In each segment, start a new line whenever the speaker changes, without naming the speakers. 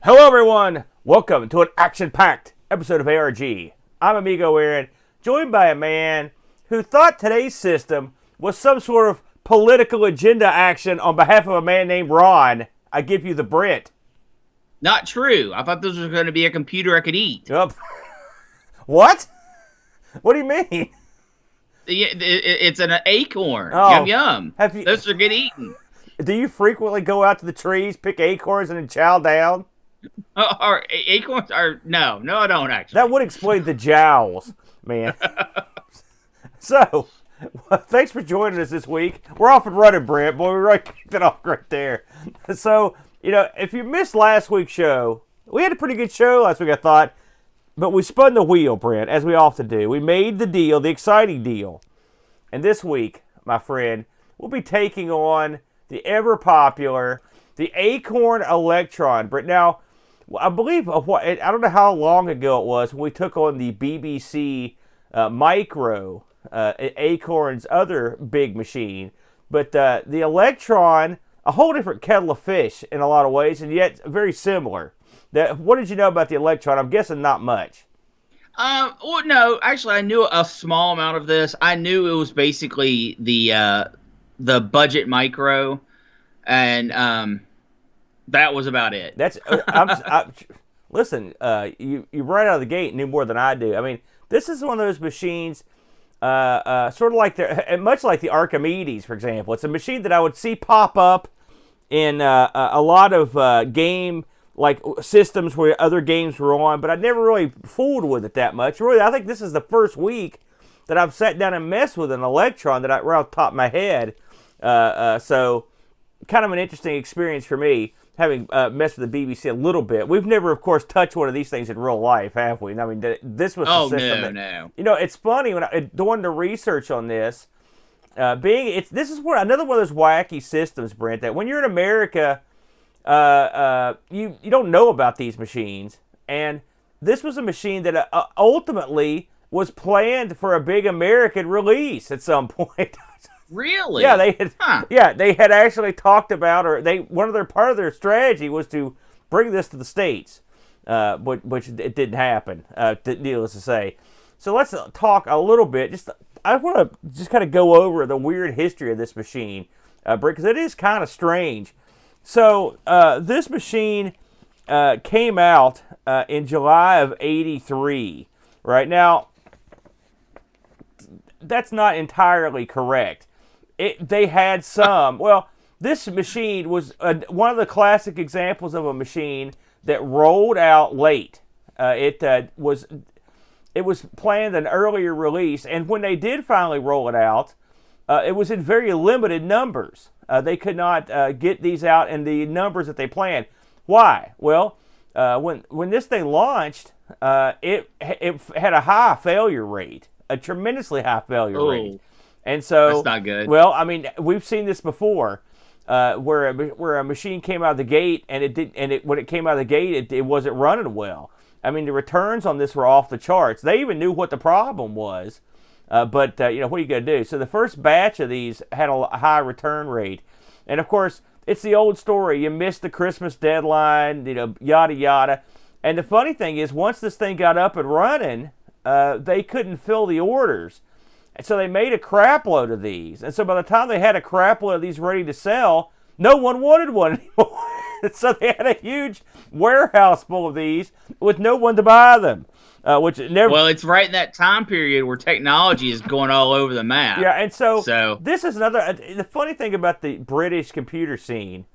Hello everyone, welcome to an action-packed episode of ARG. I'm Amigo Aaron, joined by a man who thought today's system was some sort of political agenda action on behalf of a man named Ron. I give you the BRENT.
Not true. I thought this was going to be a computer I could eat.
Yep. What? What do you mean?
It's an acorn.
Oh.
Yum yum.
Have you-
Those are good eating.
Do you frequently go out to the trees, pick acorns, and then chow down?
Or acorns are no, I don't actually.
That would explain the jowls, man. So, thanks for joining us this week. We're off and running, Brent. Boy, we really kicked it off right there. So, if you missed last week's show, we had a pretty good show last week, I thought. But we spun the wheel, Brent, as we often do. We made the deal, the exciting deal. And this week, my friend, we'll be taking on the ever-popular, the Acorn Electron. Brent, now, I believe, I don't know how long ago it was when we took on the BBC Micro, Acorn's other big machine. But the Electron, a whole different kettle of fish in a lot of ways, and yet very similar. What did you know about the Electron? I'm guessing not much.
Well, no, actually, I knew a small amount of this. I knew it was basically the budget micro, and that was about it.
That's listen. You right out of the gate knew more than I do. I mean, this is one of those machines, sort of like much like the Archimedes, for example. It's a machine that I would see pop up in a lot of game like systems where other games were on, but I never really fooled with it that much. Really, I think this is the first week that I've sat down and messed with an Electron right off the top of my head. So, kind of an interesting experience for me, having messed with the BBC a little bit. We've never, of course, touched one of these things in real life, have we? I mean, this was the system.
No.
It's funny when doing the research on this. This is another one of those wacky systems, Brent. That when you're in America, you don't know about these machines, and this was a machine that ultimately was planned for a big American release at some point.
Really?
Yeah, they had actually talked about, or part of their strategy was to bring this to the States, which it didn't happen. Needless to say. So let's talk a little bit. I want to just kind of go over the weird history of this machine, because it is kind of strange. So this machine came out in July of '83. Right now, that's not entirely correct. They had some. Well, this machine was one of the classic examples of a machine that rolled out late. It was planned an earlier release, and when they did finally roll it out, it was in very limited numbers. They could not get these out in the numbers that they planned. Why? Well, when this thing launched, it had a high failure rate, a tremendously high failure rate. And so
that's not good.
Well, I mean, we've seen this before, where a machine came out of the gate, and when it came out of the gate, it wasn't running well. I mean, the returns on this were off the charts. They even knew what the problem was, but what are you going to do? So the first batch of these had a high return rate, and of course, it's the old story. You missed the Christmas deadline, yada yada. And the funny thing is, once this thing got up and running, they couldn't fill the orders. And so they made a crap load of these. And so by the time they had a crap load of these ready to sell, no one wanted one anymore. So they had a huge warehouse full of these with no one to buy them. Well,
it's right in that time period where technology is going all over the map.
Yeah, and so this is another. The funny thing about the British computer scene,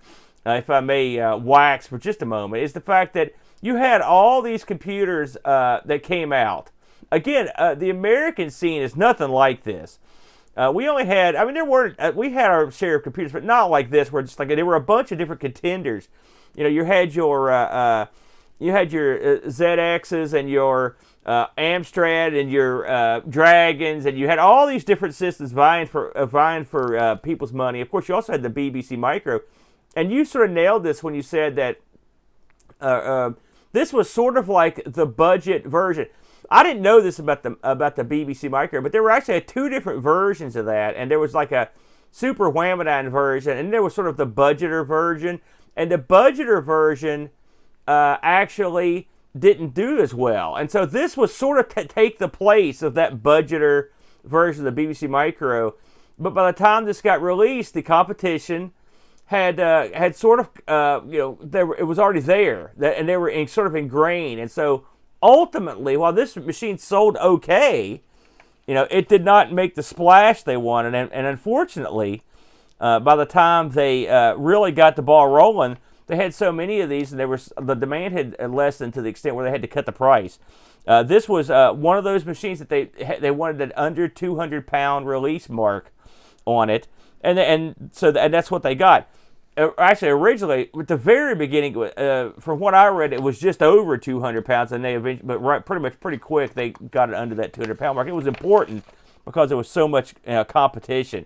if I may wax for just a moment, is the fact that you had all these computers that came out. Again, the American scene is nothing like this. We only had, we had our share of computers, but not like this, where there were a bunch of different contenders. You had your ZXs and your Amstrad and your Dragons, and you had all these different systems vying for people's money. Of course, you also had the BBC Micro, and you sort of nailed this when you said that this was sort of like the budget version. I didn't know this about the BBC Micro, but there were actually two different versions of that, and there was like a super whammadine version, and there was sort of the budgeter version. And the budgeter version actually didn't do as well. And so this was sort of take the place of that budgeter version of the BBC Micro. But by the time this got released, the competition had sort of, it was already there, and they were sort of ingrained. And so ultimately, while this machine sold okay, it did not make the splash they wanted. And unfortunately, by the time they really got the ball rolling, they had so many of these, and the demand had lessened to the extent where they had to cut the price. This was one of those machines that they wanted an under 200-pound release mark on it, and that's what they got. Actually, originally, at the very beginning, from what I read, it was just over 200 pounds, and they eventually, but pretty quick, they got it under that 200-pound mark. It was important because there was so much competition.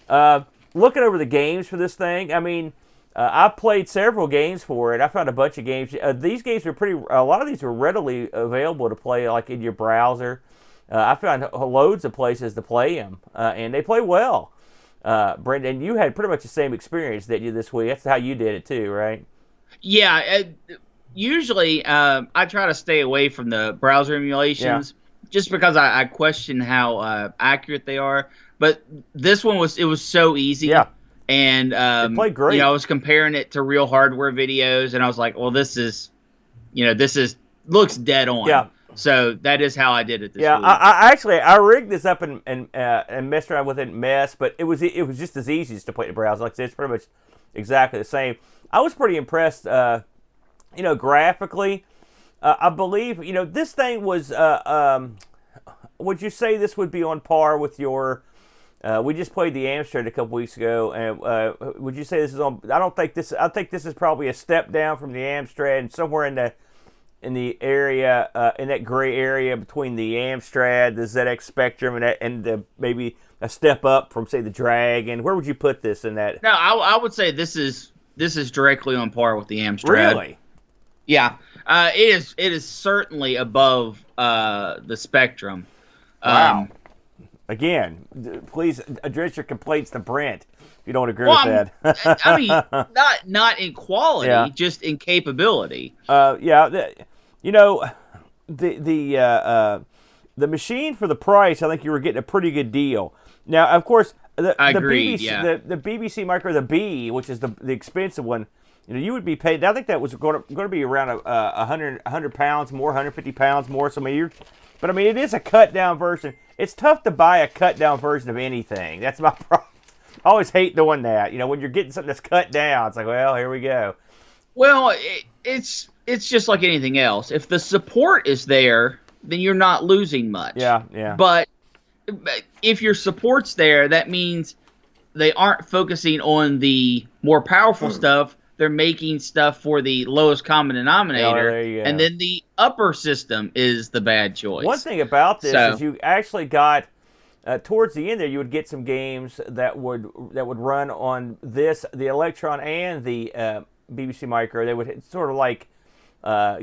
Looking over the games for this thing, I mean, I played several games for it. I found a bunch of games. These games were a lot of these were readily available to play, like in your browser. I found loads of places to play them, and they play well. Brendan, you had pretty much the same experience that you this week. That's how you did it too, right?
Yeah. Usually, I try to stay away from the browser emulations just because I question how accurate they are. But this one was so easy.
Yeah.
And
it played great.
I was comparing it to real hardware videos, and I was like, well, this looks dead on.
Yeah.
So that is how I did it this week.
I rigged this up and messed around with it and messed, but it was just as easy as to play the browser. Like I said, it's pretty much exactly the same. I was pretty impressed, graphically. I believe, this thing was, would you say this would be on par with your, we just played the Amstrad a couple weeks ago, and would you say this is on, I think this is probably a step down from the Amstrad, and somewhere in the area, in that gray area between the Amstrad, the ZX Spectrum, and maybe a step up from, say, the Dragon. Where would you put this in that?
No, I would say this is directly on par with the Amstrad.
Really?
Yeah. It is certainly above the Spectrum.
Wow. Again, please address your complaints to Brent if you don't agree with that.
I mean, not in quality, just in capability.
The machine for the price, I think you were getting a pretty good deal. Now, of course, the BBC Micro, the B, which is the expensive one, you would be paid. I think that was going to be around 100 pounds more, 150 pounds more. So but it is a cut down version. It's tough to buy a cut down version of anything. That's my problem. I always hate doing that. When you're getting something that's cut down, it's like, well, here we go.
Well, it's just like anything else. If the support is there, then you're not losing much.
Yeah.
But if your support's there, that means they aren't focusing on the more powerful stuff. They're making stuff for the lowest common denominator, and then the upper system is the bad choice.
One thing about this is you actually got towards the end there, you would get some games that would run on the Electron and the BBC Micro. They would sort of like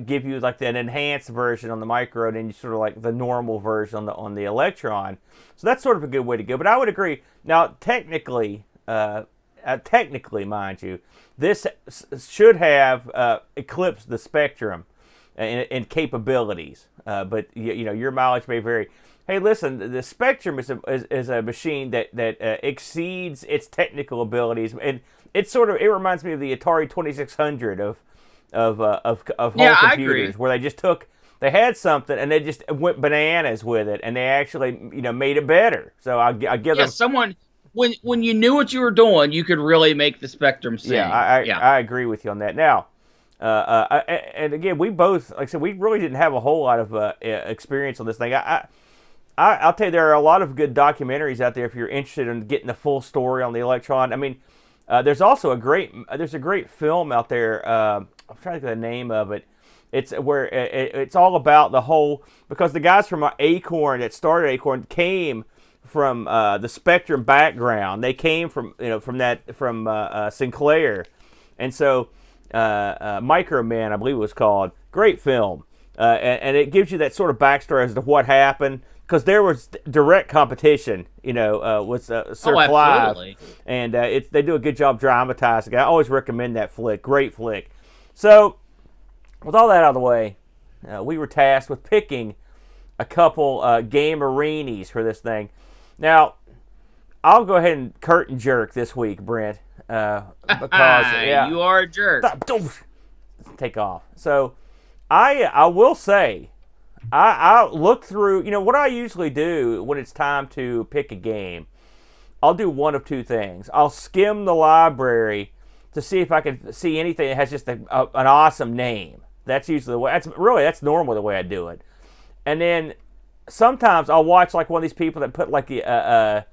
give you like an enhanced version on the Micro, and then you sort of like the normal version on the Electron. So that's sort of a good way to go. But I would agree. Now, technically, mind you, this should have eclipsed the Spectrum in capabilities. But your mileage may vary. Hey, listen, the Spectrum is a machine that exceeds its technical abilities, and it reminds me of the Atari 2600 of home computers, where they had something and they just went bananas with it, and they actually made it better. So I give them
someone. When you knew what you were doing, you could really make the Spectrum sing.
I agree with you on that. Now, and again, we both, like I said, we really didn't have a whole lot of experience on this thing. I'll tell you, there are a lot of good documentaries out there if you're interested in getting the full story on the Electron. I mean, there's also a great film out there. I'm trying to think of the name of it. It's where it's all about the whole, because the guys from Acorn that started Acorn came from the Spectrum background. They came from Sinclair, and so Micro Man, I believe it was called. Great film, and it gives you that sort of backstory as to what happened, because there was direct competition, with Sir Clive, and they do a good job dramatizing. I always recommend that flick. Great flick. So with all that out of the way, we were tasked with picking a couple game-arenas for this thing. Now, I'll go ahead and curtain jerk this week, Brent, because
you are a jerk.
Don't take off. So, I will say, I look through. What I usually do when it's time to pick a game, I'll do one of two things. I'll skim the library to see if I can see anything that has just an awesome name. That's usually the way. That's normally the way I do it. And then sometimes I'll watch like one of these people that put like a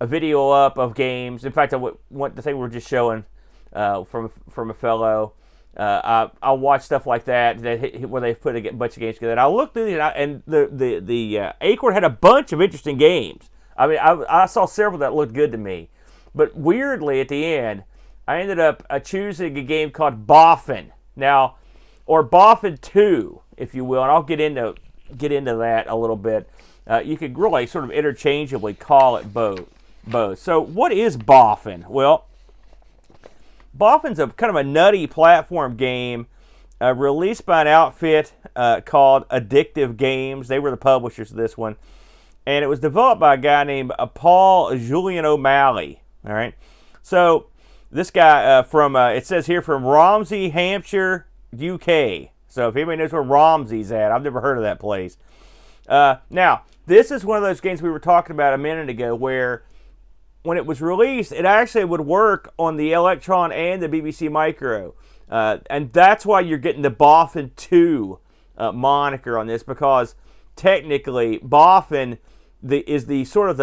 video up of games. In fact, the thing we were just showing from a fellow. I'll watch stuff like that where they've put a bunch of games together. And I'll look through it, and the Acorn had a bunch of interesting games. I mean, I saw several that looked good to me. But weirdly, at the end, I ended up choosing a game called Boffin. Now, or Boffin 2, if you will, and I'll get into that a little bit. You could really sort of interchangeably call it both. So, what is Boffin? Well, Boffin's a kind of a nutty platform game released by an outfit called Addictive Games. They were the publishers of this one. And it was developed by a guy named Paul Julian O'Malley. All right. So this guy it says here from Romsey, Hampshire, UK. So if anybody knows where Romsey's at, I've never heard of that place. Now, this is one of those games we were talking about a minute ago where when it was released, it actually would work on the Electron and the BBC Micro. And that's why you're getting the Boffin 2 moniker on this, because technically Boffin is the sort of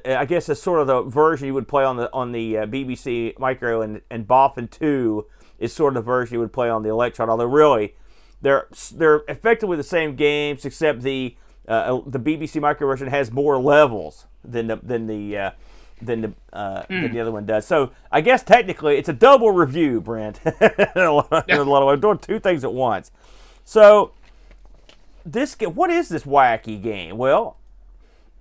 I guess it's sort of the version you would play on the BBC Micro, and Boffin 2 is sort of the version you would play on the Electron. Although really, they're effectively the same games, except the BBC Micro version has more levels than the other one does. So I guess technically it's a double review, Brent. I'm doing two things at once. So what is this wacky game? Well,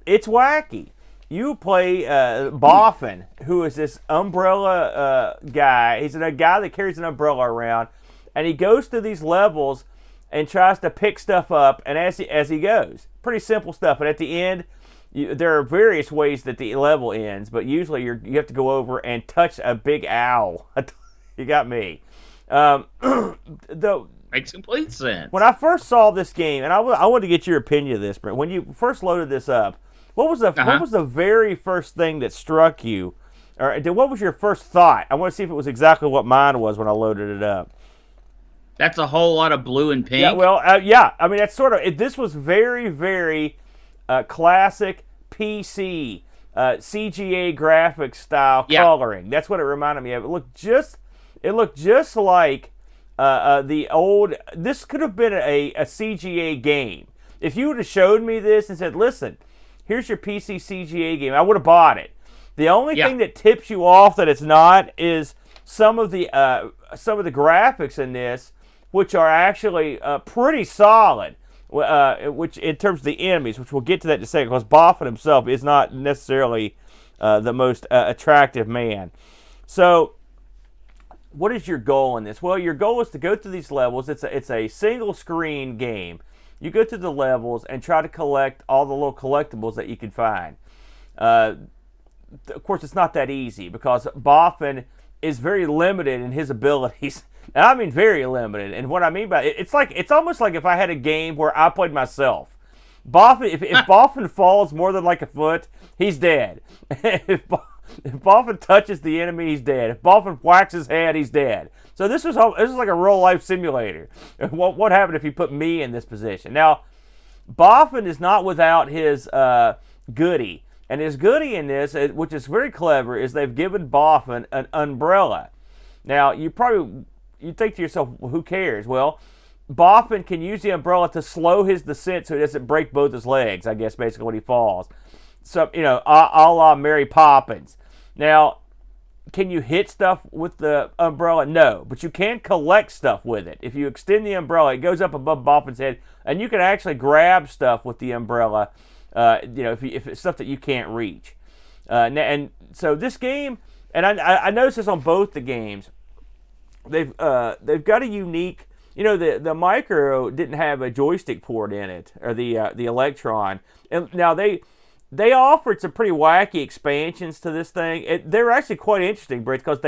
it's wacky. You play Boffin, who is this umbrella guy. He's a guy that carries an umbrella around, and he goes through these levels and tries to pick stuff up, and as he goes, pretty simple stuff. And at the end, there are various ways that the level ends, but usually you have to go over and touch a big owl. You got me.
Makes complete sense.
When I first saw this game, and I wanted to get your opinion of this, Brent. When you first loaded this up, what was the very first thing that struck you, or what was your first thought? I want to see if it was exactly what mine was when I loaded it up.
That's a whole lot of blue and pink.
Yeah, well, yeah. I mean, that's sort of. This was very, very classic PC CGA graphics style coloring. That's what it reminded me of. It looked just like the old. This could have been a CGA game. If you would have showed me this and said, "Listen, here's your PC CGA game," I would have bought it. The only thing that tips you off that it's not is some of the graphics in this, which are actually pretty solid. Which in terms of the enemies, which we'll get to that in a second, because Boffin himself is not necessarily the most attractive man. So, what is your goal in this? Well, your goal is to go through these levels. It's a single screen game. You go through the levels and try to collect all the little collectibles that you can find. Of course, it's not that easy because Boffin is very limited in his abilities. And I mean very limited. And what I mean by it, it's almost like if I had a game where I played myself. Boffin, if Boffin falls more than like a foot, he's dead. If Boffin touches the enemy, he's dead. If Boffin whacks his head, he's dead. So this is like a real life simulator. What happened if you put me in this position? Now, Boffin is not without his goodie. And his goodie in this, which is very clever, is they've given Boffin an umbrella. Now, you think to yourself, well, who cares? Well, Boffin can use the umbrella to slow his descent so he doesn't break both his legs, I guess, basically, when he falls. So, a la Mary Poppins. Now, can you hit stuff with the umbrella? No, but you can collect stuff with it. If you extend the umbrella, it goes up above Boffin's head, and you can actually grab stuff with the umbrella, if it's stuff that you can't reach. And so this game, and I noticed this on both the games, they've got a unique the Micro didn't have a joystick port in it, or the Electron. And now they offered some pretty wacky expansions to this thing. They're actually quite interesting, Brett, because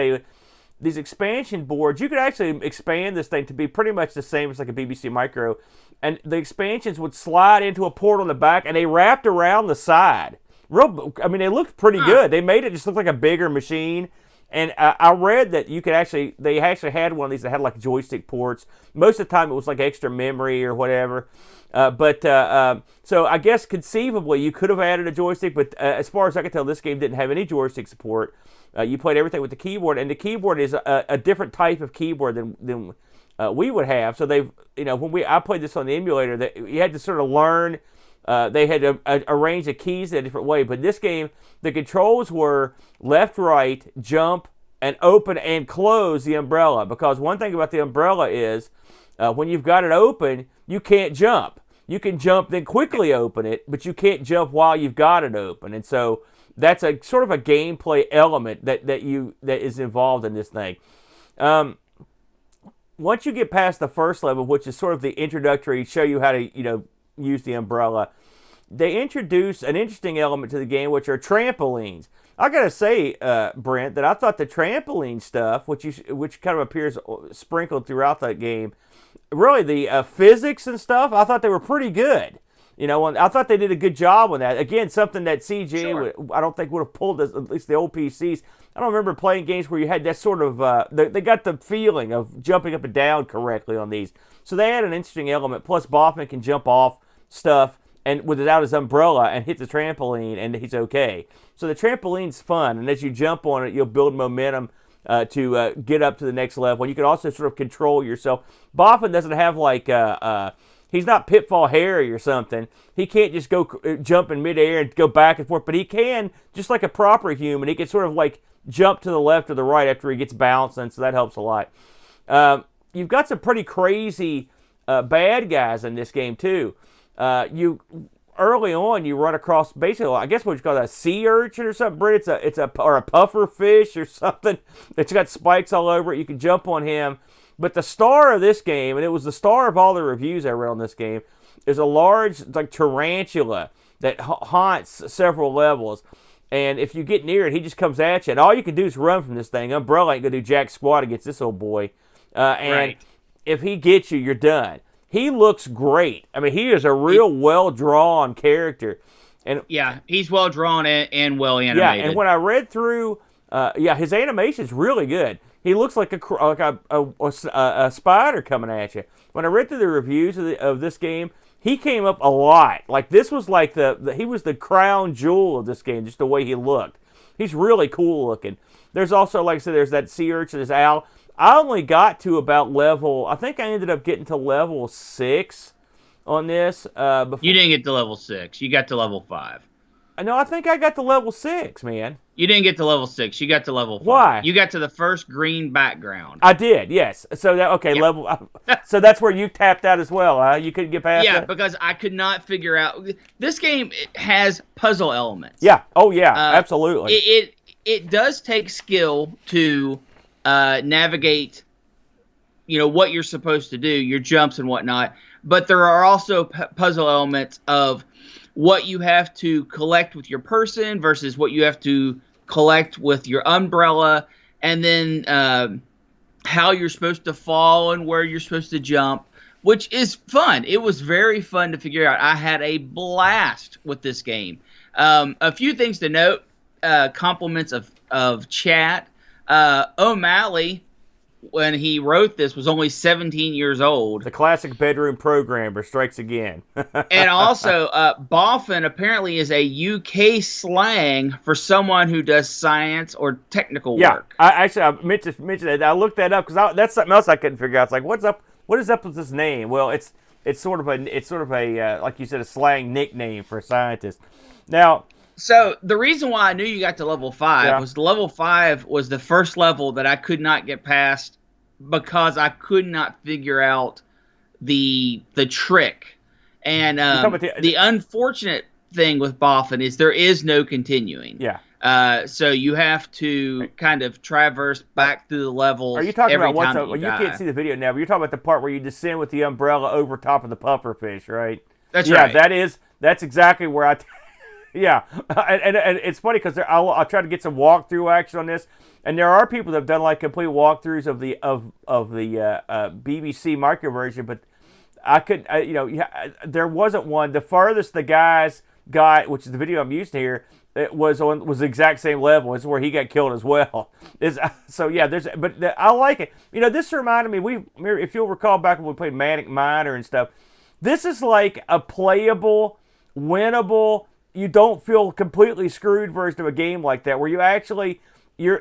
these expansion boards, you could actually expand this thing to be pretty much the same as like a BBC Micro, and the expansions would slide into a port on the back, and they wrapped around the side. They looked pretty good. They made it just look like a bigger machine. And I read that they actually had one of these that had like joystick ports. Most of the time it was like extra memory or whatever. So I guess conceivably you could have added a joystick, but as far as I can tell, this game didn't have any joystick support. You played everything with the keyboard, and the keyboard is a different type of keyboard than we would have. So I played this on the emulator, that you had to sort of learn. They had to arrange the keys in a different way. But this game, the controls were left, right, jump, and open and close the umbrella. Because one thing about the umbrella is when you've got it open, you can't jump. You can jump, then quickly open it, but you can't jump while you've got it open. And so that's a sort of a gameplay element that is involved in this thing. Once you get past the first level, which is sort of the introductory, show you how to use the umbrella, they introduce an interesting element to the game, which are trampolines. I gotta say, Brent, that I thought the trampoline stuff, which kind of appears sprinkled throughout that game, really the physics and stuff, I thought they were pretty good. I thought they did a good job on that. Again, something that CJ, I don't think would have pulled this, at least the old PCs. I don't remember playing games where you had that sort of, they got the feeling of jumping up and down correctly on these. So they had an interesting element. Plus, Boffin can jump off stuff and without his umbrella and hit the trampoline, and he's okay. So the trampoline's fun, and as you jump on it, you'll build momentum to get up to the next level. And you can also sort of control yourself. Boffin doesn't have like he's not Pitfall Harry or something. He can't just go jump in midair and go back and forth, but he can, just like a proper human, he can sort of like jump to the left or the right after he gets bounced, and so that helps a lot. You've got some pretty crazy bad guys in this game too. Early on, you run across basically, I guess what you call a sea urchin or something, Britt. It's a puffer fish or something that's got spikes all over it. You can jump on him. But the star of this game, and it was the star of all the reviews I read on this game, is a large like tarantula that haunts several levels. And if you get near it, he just comes at you. And all you can do is run from this thing. Umbrella ain't going to do jack squat against this old boy. And if he gets you, you're done. He looks great. I mean, he is a real well-drawn character. And
yeah, he's well-drawn and well-animated.
Yeah, and when I read through, his animation's really good. He looks like a spider coming at you. When I read through the reviews of this game, he came up a lot. Like, this was like he was the crown jewel of this game, just the way he looked. He's really cool looking. There's also, like I said, there's that sea urchin, there's Al. I only got to about I think I ended up getting to level 6 on this. Before.
You didn't get to level 6. You got to level 5.
No, I think I got to level 6, man.
You didn't get to level 6. You got to level 5.
Why?
You got to the first green background.
I did, yes. So level. So that's where you tapped out as well, huh? You couldn't get past that?
Yeah, because I could not figure out. This game has puzzle elements.
Yeah. Oh, yeah. Absolutely.
It does take skill to navigate, what you're supposed to do, your jumps and whatnot. But there are also puzzle elements of what you have to collect with your person versus what you have to collect with your umbrella, and then how you're supposed to fall and where you're supposed to jump, which is fun. It was very fun to figure out. I had a blast with this game. A few things to note, compliments of chat. O'Malley, when he wrote this, was only 17 years old.
The classic bedroom programmer strikes again.
And also, Boffin apparently is a UK slang for someone who does science or technical work.
I meant to mention that. I looked that up because that's something else I couldn't figure out. It's like, what is up with this name? Well, it's sort of a like you said, a slang nickname for a scientist. Now.
So the reason why I knew you got to level 5 was level 5 was the first level that I could not get past because I could not figure out the trick. And the unfortunate thing with Boffin is there is no continuing.
Yeah.
So you have to kind of traverse back through the levels.
Are you talking
every
about what's
time
up? Well, you
die.
can't see the video now, but you're talking about the part where you descend with the umbrella over top of the puffer fish, right?
That's
yeah,
right.
That's exactly where I. Yeah, and it's funny because I'll try to get some walkthrough action on this, and there are people that have done like complete walkthroughs of the BBC micro version, but I could there wasn't one. The farthest the guys got, which is the video I'm using here, it was the exact same level. It's where he got killed as well. So yeah, I like it. This reminded me. If you'll recall back when we played Manic Miner and stuff, this is like a playable, winnable. You don't feel completely screwed version of a game like that, where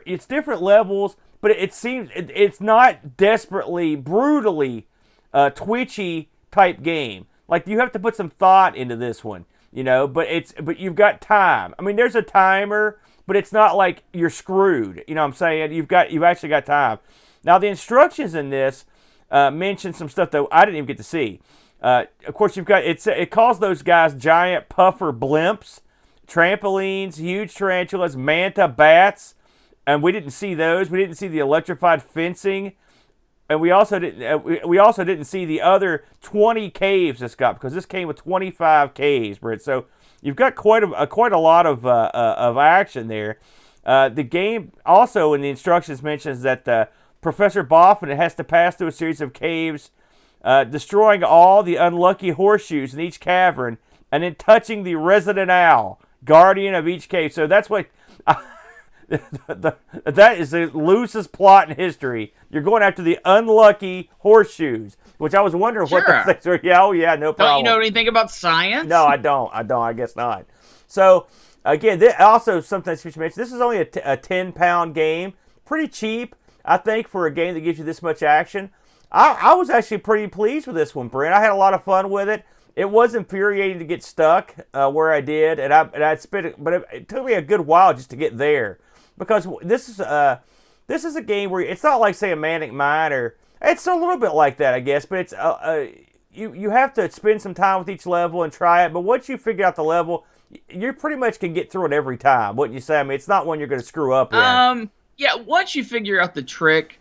it's different levels, but it seems it's not desperately, brutally, twitchy type game. Like you have to put some thought into this one, but you've got time. I mean, there's a timer, but it's not like you're screwed. You know what I'm saying? You've actually got time. Now the instructions in this mention some stuff that I didn't even get to see. Of course, it calls those guys giant puffer blimps, trampolines, huge tarantulas, manta bats, and we didn't see those. We didn't see the electrified fencing, and we also didn't see the other 20 caves this got, because this came with 25 caves, Britt. So you've got quite a lot of action there. The game also in the instructions mentions that Professor Boffin has to pass through a series of caves, destroying all the unlucky horseshoes in each cavern, and then touching the resident owl, guardian of each cave. So that's what that is the loosest plot in history. You're going after the unlucky horseshoes, which I was wondering what those things were. Yeah, no problem.
Don't you know anything about science?
No, I don't. I guess not. So again, also something that you should mention. This is only a 10-pound game, pretty cheap, I think, for a game that gives you this much action. I was actually pretty pleased with this one, Brent. I had a lot of fun with it. It was infuriating to get stuck where I did, and I'd spent it, but it took me a good while just to get there, because this is a game where it's not like, say, a Manic Miner. It's a little bit like that, I guess, but it's you have to spend some time with each level and try it. But once you figure out the level, you pretty much can get through it every time, wouldn't you say? I mean, it's not one you're going to screw up in.
Yeah. Once you figure out the trick,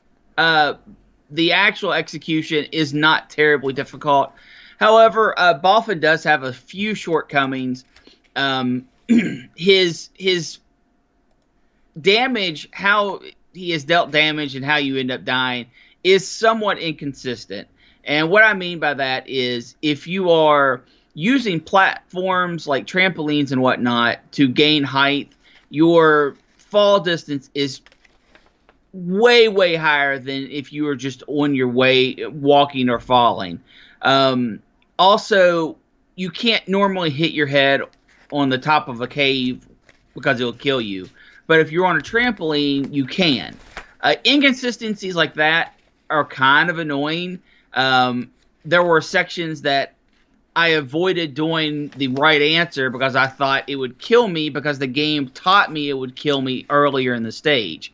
the actual execution is not terribly difficult. However, Boffin does have a few shortcomings. His damage, how he has dealt damage and how you end up dying, is somewhat inconsistent. And what I mean by that is, if you are using platforms like trampolines and whatnot to gain height, your fall distance is way, way higher than if you were just on your way walking or falling. Also, you can't normally hit your head on the top of a cave because it'll kill you. But if you're on a trampoline, you can. Inconsistencies like that are kind of annoying. There were sections that I avoided doing the right answer because I thought it would kill me, because the game taught me it would kill me earlier in the stage.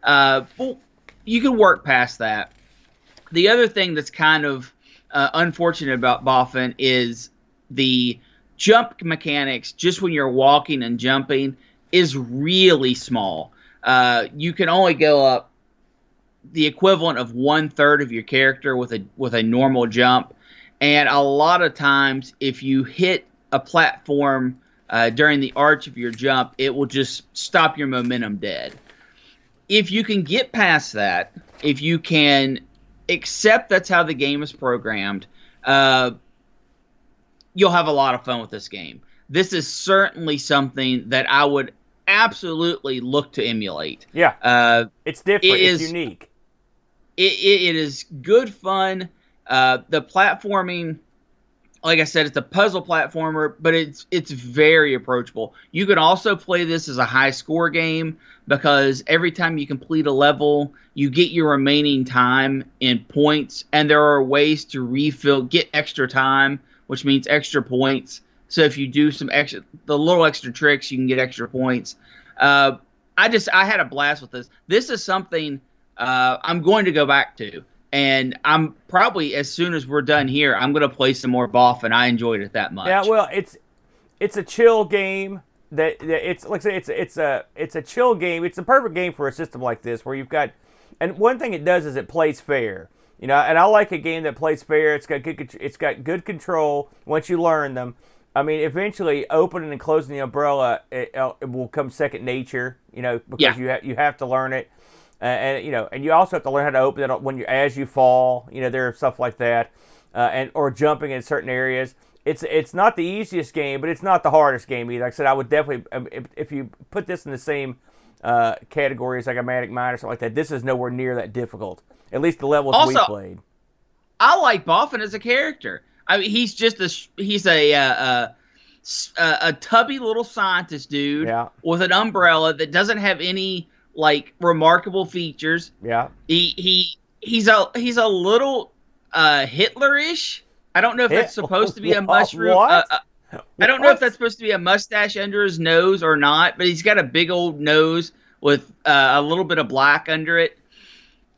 Well, you can work past that. The other thing that's kind of unfortunate about Boffin is the jump mechanics, just when you're walking and jumping, is really small. You can only go up the equivalent of 1/3 of your character with a normal jump, and a lot of times if you hit a platform during the arch of your jump, it will just stop your momentum dead. If you can get past that, if you can accept that's how the game is programmed, you'll have a lot of fun with this game. This is certainly something that I would absolutely look to emulate.
Yeah, it's different. It's unique.
It is good fun. The platforming, like I said, it's a puzzle platformer, but it's very approachable. You can also play this as a high score game, because every time you complete a level, you get your remaining time in points, and there are ways to get extra time, which means extra points. So if you do the little extra tricks, you can get extra points. I had a blast with this. This is something I'm going to go back to. And I'm probably, as soon as we're done here, I'm going to play some more Boffin. I enjoyed it that much.
Yeah, well, it's a chill game. that it's like I say, it's a chill game. It's the perfect game for a system like this where you've got, and one thing it does is it plays fair. You know, and I like a game that plays fair. It's got good control once you learn them. I mean, eventually opening and closing the umbrella it will come second nature. You know, because you have to learn it, and you know, and you also have to learn how to open it when as you fall. You know, there are stuff like that, and or jumping in certain areas. It's not the easiest game, but it's not the hardest game either. Like I said, I would definitely if you put this in the same category as like a Magic Mind or something like that. This is nowhere near that difficult. At least the levels we played.
I like Boffin as a character. I mean, he's just a tubby little scientist dude with an umbrella that doesn't have any like remarkable features.
Yeah.
He's a little Hitler-ish. I don't know if that's supposed to be a mushroom.
What?
I don't know if that's supposed to be a mustache under his nose or not, but he's got a big old nose with a little bit of black under it.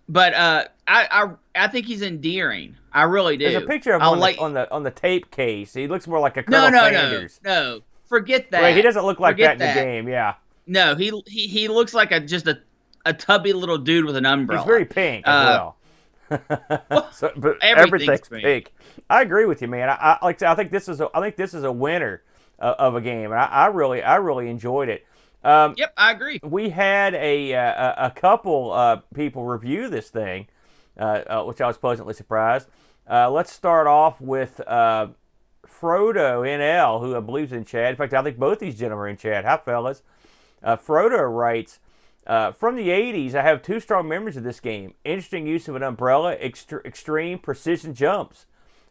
But I think he's endearing. I really do.
There's a picture of him on the tape case. He looks more like a Colonel Sanders.
No. Forget that.
Right, he doesn't look like that in the game. Yeah.
No, he looks like just a tubby little dude with an umbrella.
He's very pink as well. But everything's pink. I agree with you, man. I think this is a winner of a game, and I really enjoyed it.
Yep, I agree.
We had a couple people review this thing, which I was pleasantly surprised. Let's start off with Frodo NL, who I believe is in chat. In fact, I think both these gentlemen are in chat. Hi, fellas. Frodo writes, from the 80s, I have two strong memories of this game. Interesting use of an umbrella, extreme precision jumps.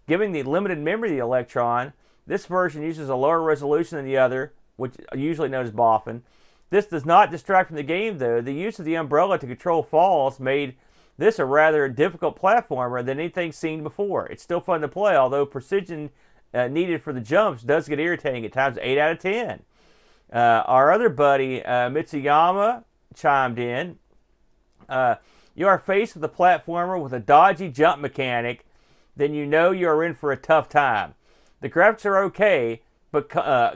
Given the limited memory of the Electron, this version uses a lower resolution than the other, which usually known as Boffin. This does not distract from the game, though. The use of the umbrella to control falls made this a rather difficult platformer than anything seen before. It's still fun to play, although precision needed for the jumps does get irritating at times. 8 out of 10. Our other buddy, Mitsuyama, chimed in. You are faced with a platformer with a dodgy jump mechanic, then you know you are in for a tough time. The graphics are okay, but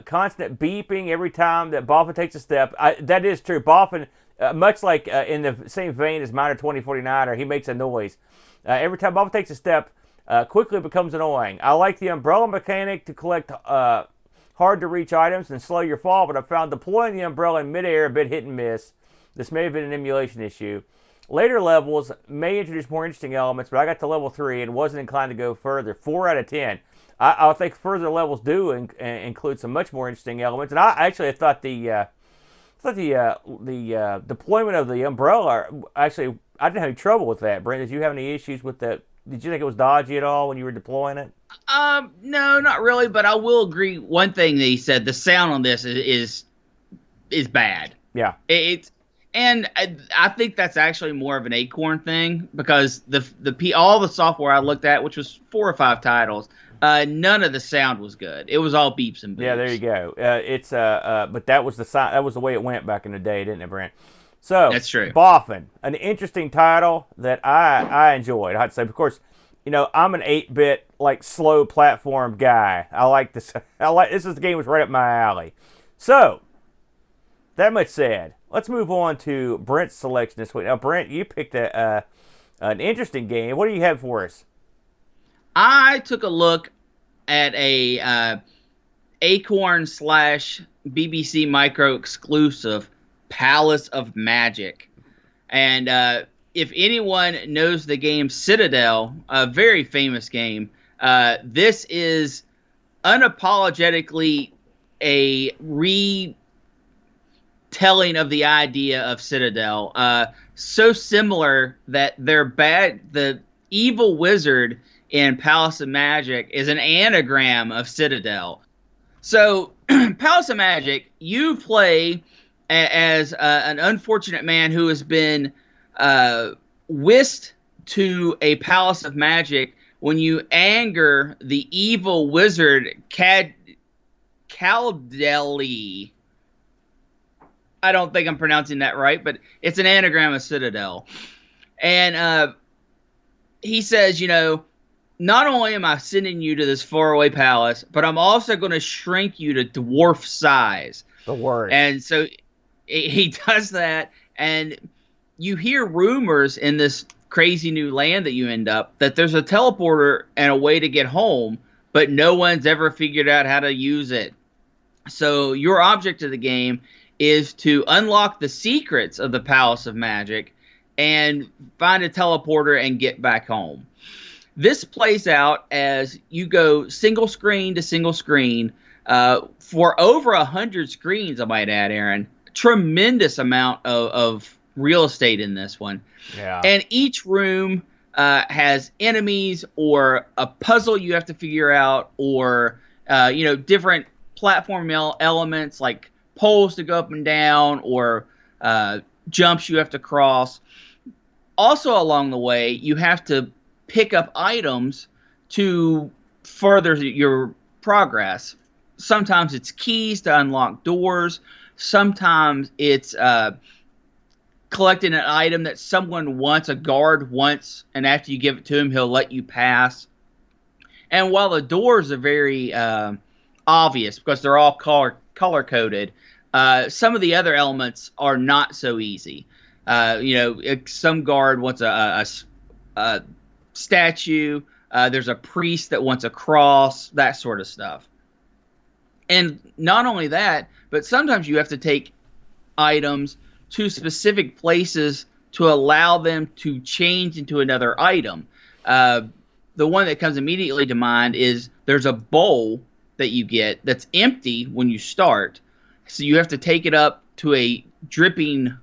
constant beeping every time that Boffin takes a step. That is true. Boffin, much like in the same vein as Miner 2049, he makes a noise. Every time Boffin takes a step, quickly becomes annoying. I like the umbrella mechanic to collect hard-to-reach items and slow your fall, but I found deploying the umbrella in midair a bit hit and miss. This may have been an emulation issue. Later levels may introduce more interesting elements, but I got to level 3 and wasn't inclined to go further. 4 out of 10. I think further levels do include some much more interesting elements, and I thought the deployment of the umbrella, actually, I didn't have any trouble with that. Brent, did you have any issues with that? Did you think it was dodgy at all when you were deploying it?
No, not really, but I will agree. One thing that he said, the sound on this is bad.
Yeah.
And I think that's actually more of an Acorn thing, because all the software I looked at, which was 4 or 5 titles, none of the sound was good. It was all beeps and boops.
Yeah, there you go. But that was the way it went back in the day, didn't it, Brent? So
that's true.
Boffin, an interesting title that I enjoyed. I'd say, of course, I'm an 8-bit slow platform guy. I like this. This is the game was right up my alley. So that much said, let's move on to Brent's selection this week. Now, Brent, you picked an interesting game. What do you have for us?
I took a look at a Acorn / BBC Micro exclusive, Palace of Magic. And if anyone knows the game Citadel, a very famous game, this is unapologetically a retelling of the idea of Citadel. So similar that the evil wizard in Palace of Magic is an anagram of Citadel. So, Palace of Magic, you play as an unfortunate man who has been whisked to a Palace of Magic when you anger the evil wizard Caldeli. I don't think I'm pronouncing that right, but it's an anagram of Citadel. And he says, not only am I sending you to this faraway palace, but I'm also going to shrink you to dwarf size.
The worst.
And so he does that, and you hear rumors in this crazy new land that you end up that there's a teleporter and a way to get home, but no one's ever figured out how to use it. So your object of the game is to unlock the secrets of the Palace of Magic and find a teleporter and get back home. This plays out as you go single screen to single screen for over 100 screens, I might add, Aaron. Tremendous amount of real estate in this one.
Yeah.
And each room has enemies or a puzzle you have to figure out, or different platform elements like poles to go up and down, or jumps you have to cross. Also along the way, you have to pick up items to further your progress. Sometimes it's keys to unlock doors. Sometimes it's collecting an item that someone wants, a guard wants, and after you give it to him, he'll let you pass. And while the doors are very obvious because they're all color-coded, some of the other elements are not so easy. Some guard wants a statue. There's a priest that wants a cross, that sort of stuff. And not only that, but sometimes you have to take items to specific places to allow them to change into another item. The one that comes immediately to mind is there's a bowl that you get that's empty when you start. So you have to take it up to a dripping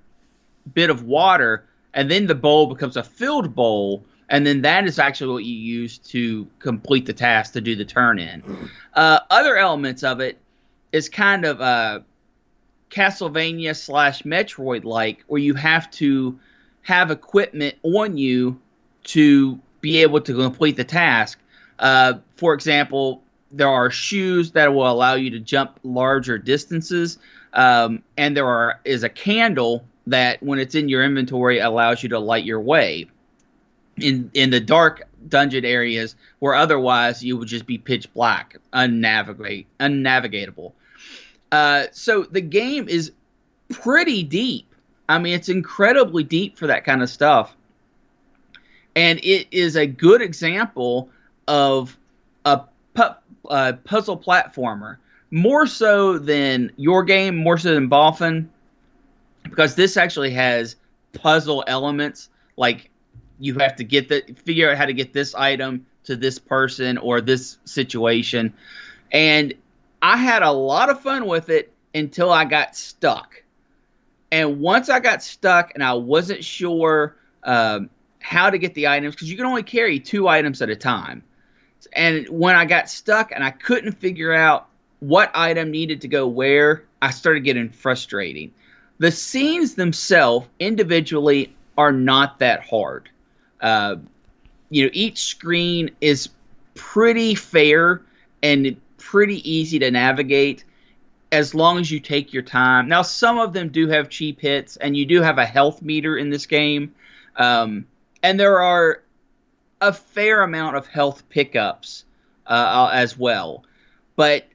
bit of water, and then the bowl becomes a filled bowl, and then that is actually what you use to complete the task to do the turn in. Other elements of it is kind of Castlevania / Metroid like, where you have to have equipment on you to be able to complete the task. For example, there are shoes that will allow you to jump larger distances, and there is a candle that, when it's in your inventory, allows you to light your way in the dark dungeon areas where otherwise you would just be pitch black, unnavigatable. So the game is pretty deep. I mean, it's incredibly deep for that kind of stuff. And it is a good example of a puzzle platformer. More so than your game, more so than Boffin, because this actually has puzzle elements. Like, you have to figure out how to get this item to this person or this situation. And I had a lot of fun with it until I got stuck. And once I got stuck and I wasn't sure how to get the items, because you can only carry 2 items at a time. And when I got stuck and I couldn't figure out what item needed to go where, I started getting frustrating. The scenes themselves individually are not that hard. Each screen is pretty fair and pretty easy to navigate as long as you take your time. Now, some of them do have cheap hits, and you do have a health meter in this game. And there are a fair amount of health pickups as well. But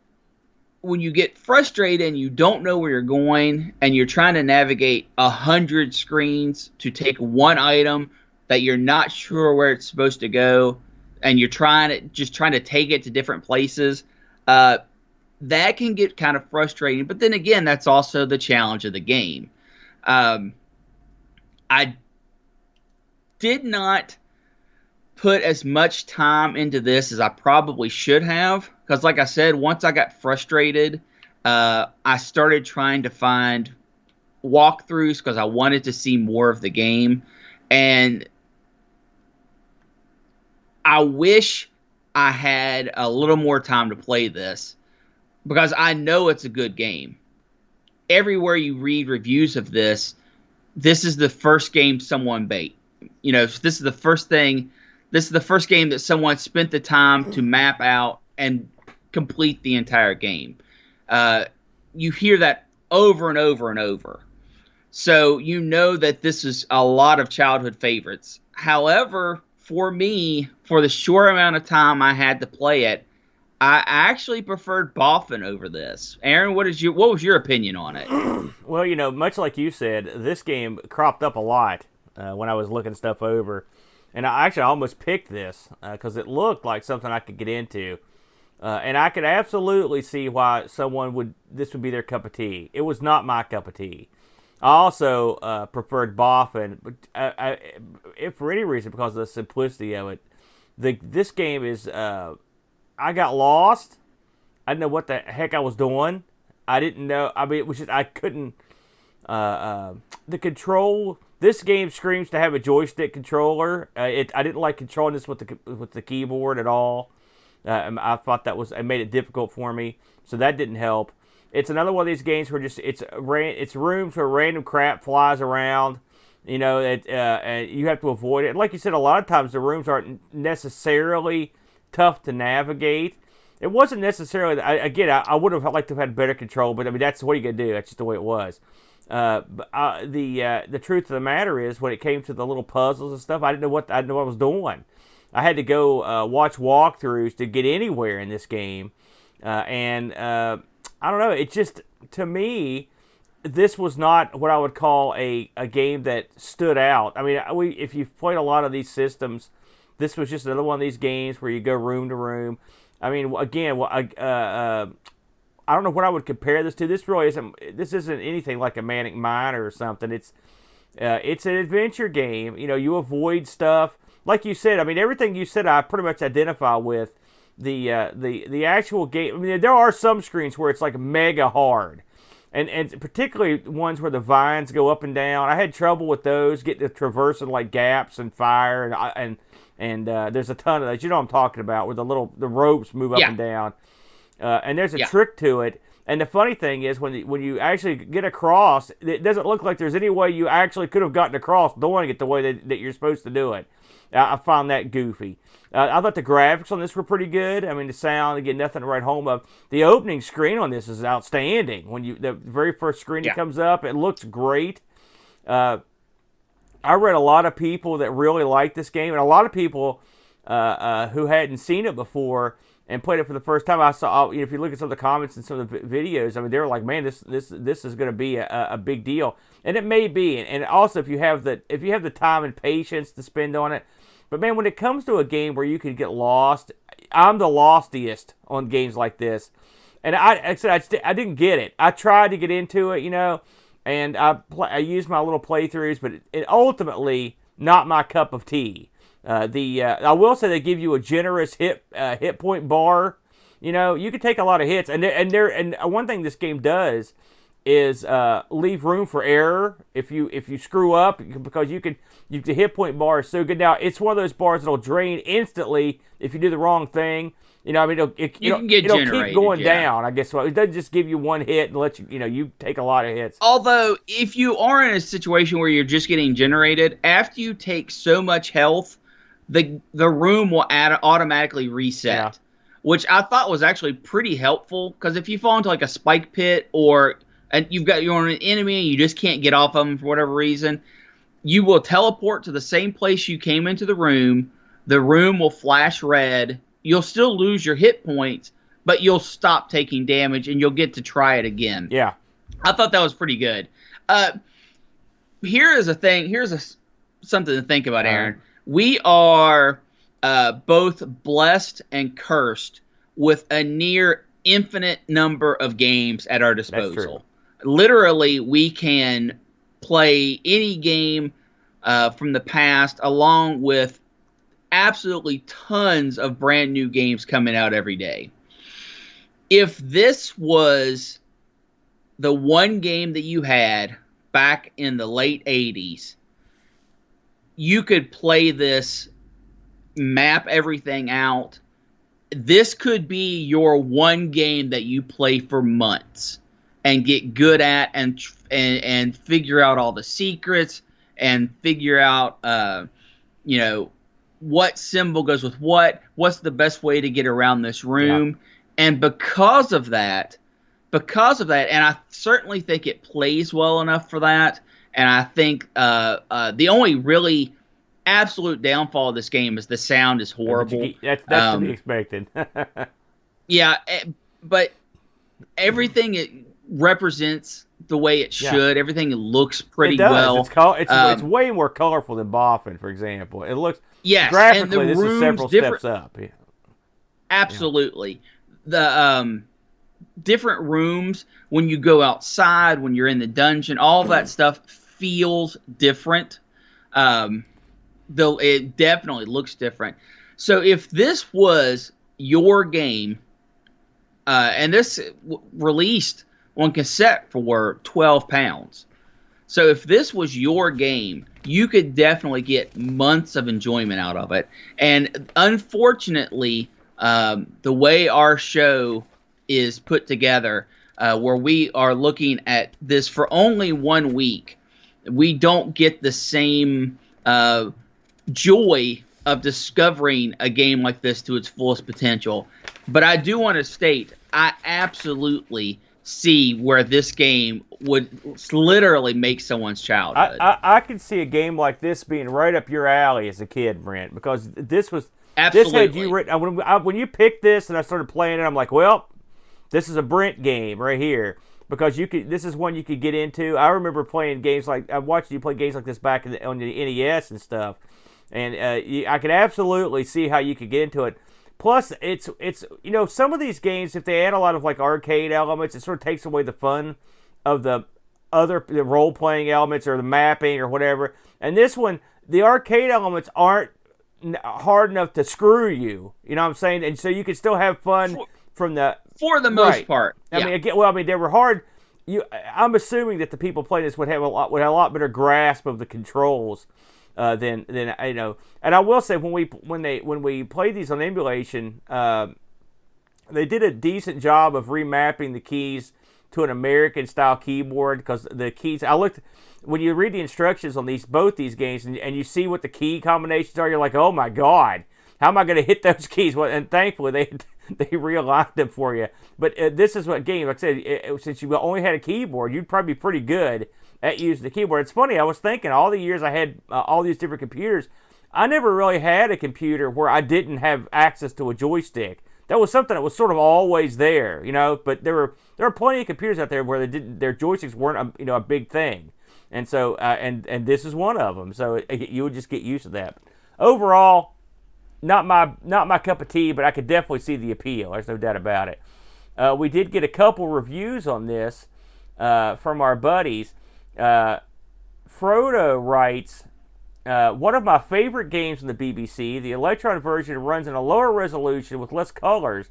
when you get frustrated and you don't know where you're going and you're trying to navigate 100 screens to take one item that you're not sure where it's supposed to go, and you're trying to take it to different places, that can get kind of frustrating. But then again, that's also the challenge of the game. I did not put as much time into this as I probably should have, because like I said, once I got frustrated, I started trying to find walkthroughs because I wanted to see more of the game. And I wish I had a little more time to play this, because I know it's a good game. Everywhere you read reviews of this is the first game someone bait. This is the first thing. This is the first game that someone spent the time to map out and complete the entire game. You hear that over and over and over. So you know that this is a lot of childhood favorites. However, for me, for the short amount of time I had to play it, I actually preferred Boffin over this. Aaron, what was your opinion on it?
Well, much like you said, this game cropped up a lot when I was looking stuff over. And I almost picked this because it looked like something I could get into. And I could absolutely see why this would be their cup of tea. It was not my cup of tea. I also preferred Boffin, but if for any reason, because of the simplicity of it. This game is, I got lost. I didn't know what the heck I was doing. I didn't know. I mean, it was just, I couldn't, the control, this game screams to have a joystick controller. I didn't like controlling this with the keyboard at all. I thought it made it difficult for me, so that didn't help. It's another one of these games where it's rooms where random crap flies around, and you have to avoid it. And like you said, a lot of times the rooms aren't necessarily tough to navigate. It wasn't necessarily. I would have liked to have had better control, but I mean that's what you gonna do. That's just the way it was. The truth of the matter is, when it came to the little puzzles and stuff, I didn't know what I was doing. I had to go watch walkthroughs to get anywhere in this game, and I don't know. It just, to me, this was not what I would call a game that stood out. I mean, if you've played a lot of these systems, this was just another one of these games where you go room to room. I mean, again, I don't know what I would compare this to. This really isn't. This isn't anything like a Manic Miner or something. It's an adventure game. You avoid stuff. Like you said, I mean, everything you said, I pretty much identify with. The actual game. I mean, there are some screens where it's like mega hard, and particularly ones where the vines go up and down. I had trouble with those, getting to traversing like gaps and fire, and there's a ton of those. You know what I'm talking about, where the ropes move up and down. And there's a trick to it. And the funny thing is, when you actually get across, it doesn't look like there's any way you actually could have gotten across doing it the way that you're supposed to do it. I found that goofy. I thought the graphics on this were pretty good. I mean, the sound, again, nothing to write home of. The opening screen on this is outstanding. The very first screen that comes up, it looks great. I read a lot of people that really like this game, and a lot of people who hadn't seen it before and played it for the first time. I saw, if you look at some of the comments and some of the videos, I mean, they were like, "Man, this is going to be a big deal," and it may be. And also, if you have the time and patience to spend on it. But man, when it comes to a game where you can get lost, I'm the lostiest on games like this. And I didn't get it. I tried to get into it, and I used my little playthroughs, but it ultimately not my cup of tea. I will say they give you a generous hit point bar. You can take a lot of hits, and one thing this game does is leave room for error if you screw up, because the hit point bar is so good. Now it's one of those bars that'll drain instantly if you do the wrong thing. It'll keep going down. I guess it doesn't just give you one hit and let you take a lot of hits.
Although if you are in a situation where you're just getting generated, after you take so much health, the room will automatically reset, which I thought was actually pretty helpful, because if you fall into like a spike pit and you're an enemy and you just can't get off of them for whatever reason, you will teleport to the same place you came into the room. The room will flash red. You'll still lose your hit points, but you'll stop taking damage and you'll get to try it again.
Yeah.
I thought that was pretty good. Here's something to think about, Aaron. We are both blessed and cursed with a near infinite number of games at our disposal.
That's true.
Literally, we can play any game from the past, along with absolutely tons of brand new games coming out every day. If this was the one game that you had back in the late 80s, you could play this, map everything out. This could be your one game that you play for months and get good at, and figure out all the secrets, and figure out what symbol goes with what's the best way to get around this room. Yeah. And because of that, and I certainly think it plays well enough for that, and I think the only really absolute downfall of this game is the sound is horrible.
That's to be expected.
Yeah, but everything it represents the way it should. Yeah. Everything looks pretty well.
It's way more colorful than Boffin, for example. It looks graphically.
And the
this is several steps up. Yeah.
Absolutely, the different rooms when you go outside, when you're in the dungeon, all of that stuff feels different. Though it definitely looks different. So if this was your game, and this released on cassette for £12. So if this was your game, you could definitely get months of enjoyment out of it. And unfortunately, the way our show is put together, where we are looking at this for only 1 week, we don't get the same joy of discovering a game like this to its fullest potential. But I do want to state, I absolutely see where this game would literally make someone's childhood.
I can see a game like this being right up your alley as a kid, Brent, because this was
absolutely.
This had you written. When you picked this and I started playing it, I'm like, well, this is a Brent game right here, because this is one you could get into. I remember playing games like I watched you play games like this back on the NES and stuff, and I could absolutely see how you could get into it. Plus, it's some of these games, if they add a lot of like arcade elements, it sort of takes away the fun of the role-playing elements or the mapping or whatever. And this one, the arcade elements aren't hard enough to screw you. You know what I'm saying? And so you can still have fun for the
most part. Yeah.
I mean, they were hard. I'm assuming that the people playing this would have a lot better grasp of the controls. Than you know, and I will say when we played these on emulation, they did a decent job of remapping the keys to an American style keyboard, because the keys when you read the instructions on both these games and you see what the key combinations are, you're like, oh my god, how am I going to hit those keys? Well, and thankfully they realigned them for you. But this is what game, like I said, since you only had a keyboard, you'd probably be pretty good at using the keyboard. It's funny, I was thinking all the years I had all these different computers, I never really had a computer where I didn't have access to a joystick. That was something that was sort of always there, but there were plenty of computers out there where their joysticks weren't a big thing. And so and this is one of them. So you would just get used to that. Overall, not my cup of tea, but I could definitely see the appeal. There's no doubt about it. We did get a couple reviews on this from our buddies. Frodo writes, one of my favorite games in the BBC, the Electron version runs in a lower resolution with less colors,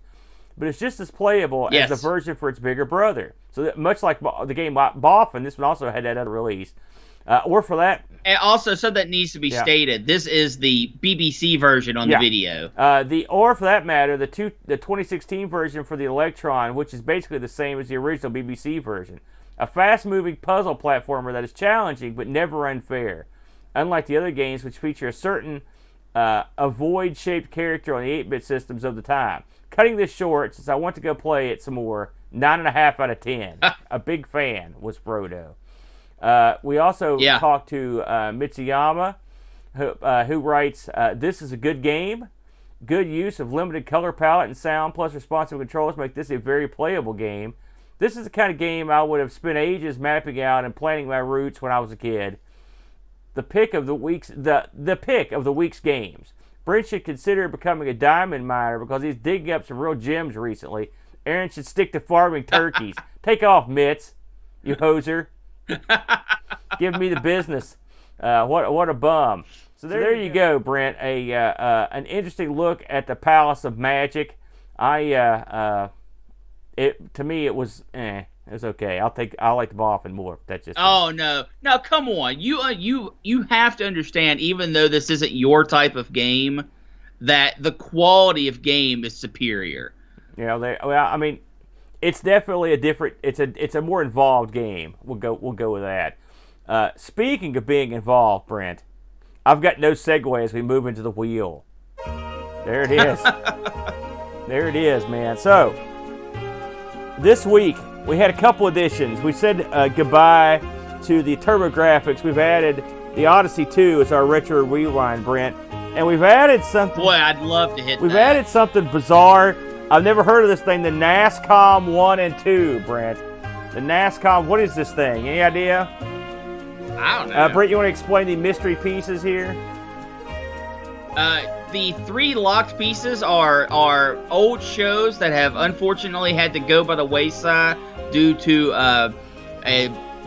but it's just as playable as the version for its bigger brother. So much like the game Boffin, this one also had that other release. Or for that...
And also, something that needs to be stated, this is the BBC version on the video.
Or for that matter, the 2016 version for the Electron, which is basically the same as the original BBC version. A fast-moving puzzle platformer that is challenging but never unfair. Unlike the other games, which feature a certain avoid-shaped character on the 8-bit systems of the time. Cutting this short, since I want to go play it some more, 9.5 out of 10. A big fan was Frodo. We also talked to Mitsuyama, who writes, this is a good game. Good use of limited color palette and sound, plus responsive controls make this a very playable game. This is the kind of game I would have spent ages mapping out and planning my routes when I was a kid. The pick of the week's games. Brent should consider becoming a diamond miner because he's digging up some real gems recently. Aaron should stick to farming turkeys. Take off, Mitz, you hoser. Give me the business. What a bum. So there you go, Brent. An interesting look at the Palace of Magic. To me it was it was okay. I like the Boffin more. That's just
no, come on. You have to understand, even though this isn't your type of game, that the quality of game is superior.
I mean, it's definitely a different. It's a more involved game. We'll go with that. Speaking of being involved, Brent, I've got no segue as we move into the wheel. There it is. There it is, man. So this week we had a couple additions. We said goodbye to the TurboGrafx. We've added The Odyssey 2 is our retro rewind, Brent. And we've added something.
Boy, I'd love to hit
We've
that.
added something bizarre. I've never heard of this thing, the NASCOM 1 and 2, Brent. The NASCOM, what is this thing? Any idea?
I don't know.
Brent, you want to explain the mystery pieces here?
The 3 locked pieces are old shows that have unfortunately had to go by the wayside due to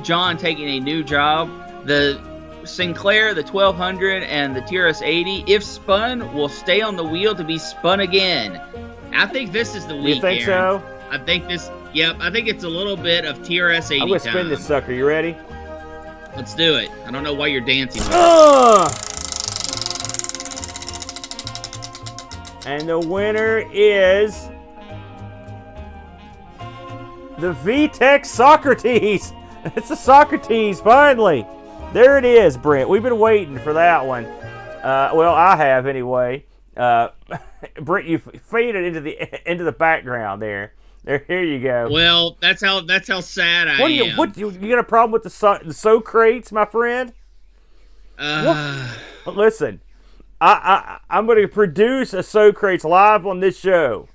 John taking a new job. The Sinclair, the 1200, and the TRS-80, if spun, will stay on the wheel to be spun again. I think this is the week,
You think
Aaron.
so?
I think this, yep, I think it's a little bit of TRS-80
I'm going to spin this sucker. You ready?
Let's do it. I don't know why you're dancing.
And the winner is the VTech Socrates. It's a Socrates, finally. There it is, Brent. We've been waiting for that one. Well, I have anyway. Brent, you faded into the background there. Here you go.
Well, that's how sad I am.
What you got a problem with the Socrates, my friend? Listen, I'm going to produce a Socrates live on this show.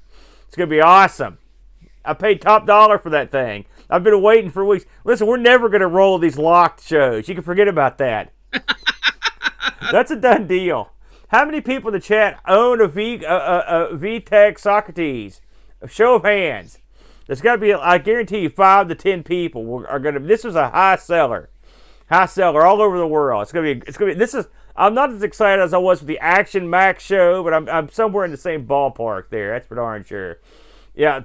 It's going to be awesome. I paid top dollar for that thing. I've been waiting for weeks. Listen, we're never going to roll these locked shows. You can forget about that. That's a done deal. How many people in the chat own a VTech Socrates? A show of hands. There's got to be, I guarantee you, 5 to 10 people are going to. This is a high seller all over the world. It's going to be. This is. I'm not as excited as I was with the Action Max show, but I'm somewhere in the same ballpark there. That's for darn sure. Yeah.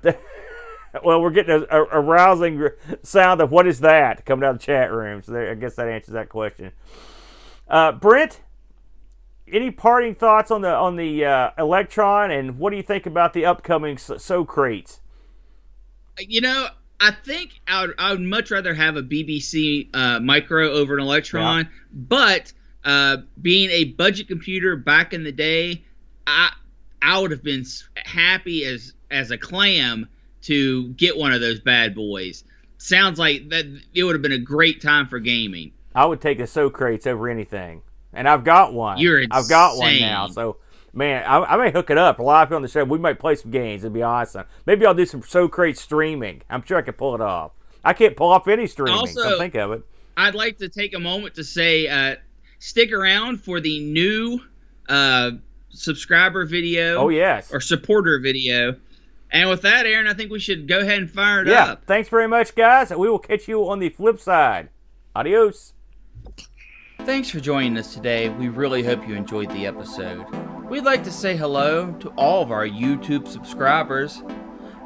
Well, we're getting a rousing sound of what is that coming out of the chat room. So I guess that answers that question. Brent, any parting thoughts on the Electron, and what do you think about the upcoming Socrates?
You know, I think I would much rather have a BBC Micro over an Electron, but being a budget computer back in the day, I would have been happy as a clam to get one of those bad boys. Sounds like that it would have been a great time for gaming.
I would take a Socrates over anything, and I've got one.
You're insane.
I've got one now, so man, I may hook it up live on the show. We might play some games. It'd be awesome. Maybe I'll do some Socrates streaming. I'm sure I can pull it off. I can't pull off any streaming.
Also,
come think of it.
I'd like to take a moment to say, stick around for the new subscriber video.
Oh yes,
or supporter video. And with that, Aaron, I think we should go ahead and fire it up.
Yeah, thanks very much, guys. We will catch you on the flip side. Adios.
Thanks for joining us today. We really hope you enjoyed the episode. We'd like to say hello to all of our YouTube subscribers,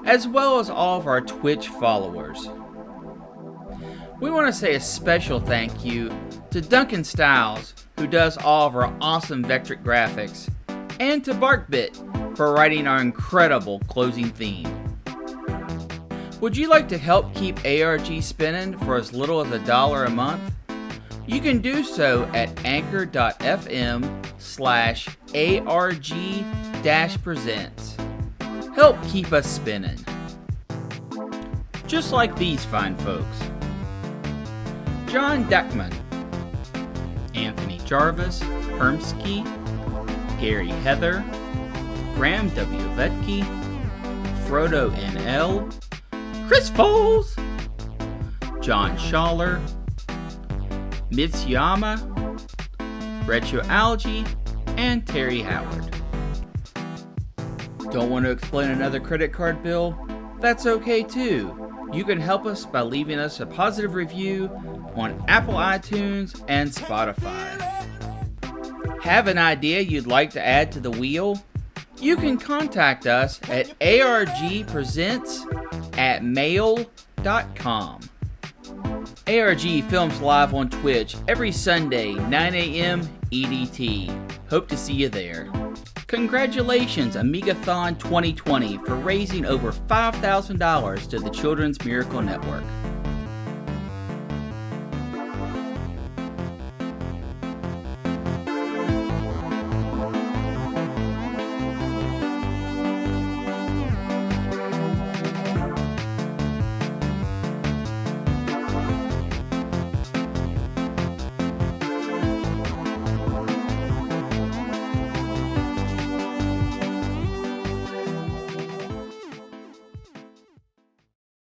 as well as all of our Twitch followers. We want to say a special thank you to Duncan Stiles, who does all of our awesome Vectric graphics, and to BarkBit for writing our incredible closing theme. Would you like to help keep ARG spinning for as little as $1 a month? You can do so at anchor.fm/ARG-presents. Help keep us spinning. Just like these fine folks. John Deckman, Anthony Jarvis, Hermsky, Gary Heather, Graham W. Vetke, Frodo NL, Chris Foles, John Schaller, Mitsuyama, Retro Algae, and Terry Howard. Don't want to explain another credit card bill? That's okay too. You can help us by leaving us a positive review on Apple iTunes and Spotify. Have an idea you'd like to add to the wheel? You can contact us at argpresents@mail.com. ARG films live on Twitch every Sunday, 9 a.m. EDT. Hope to see you there. Congratulations, Amigathon 2020, for raising over $5,000 to the Children's Miracle Network.